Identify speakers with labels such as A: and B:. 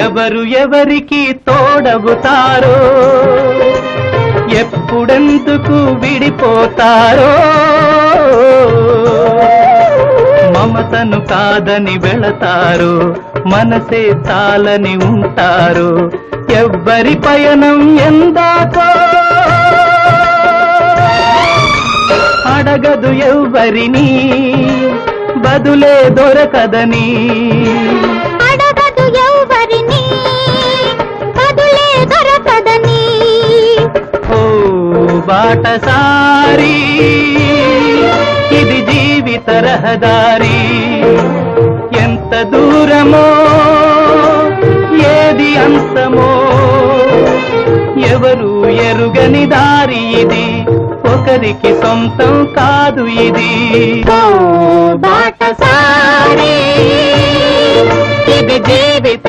A: ఎవరు ఎవరికి తోడవుతారో ఎప్పుడెందుకు విడిపోతారో మమతను కాదని వెళతారు మనసే చాలని ఉంటారు ఎవ్వరి పయనం ఎందాకో అడగదు ఎవ్వరిని బదులే దొరకదని
B: అడగదు ఎవ్వరిని బదులే దొరకదని
A: ఓ బాటసారి ఇది జీవిత రహదారి ఎంత దూరమో ఏది అంతమో ఎవరు ఎరుగని దారి ఇది ఒకరికి సొంతం కాదు ఇది
B: ఓ బాటసారి
A: ఇది జీవిత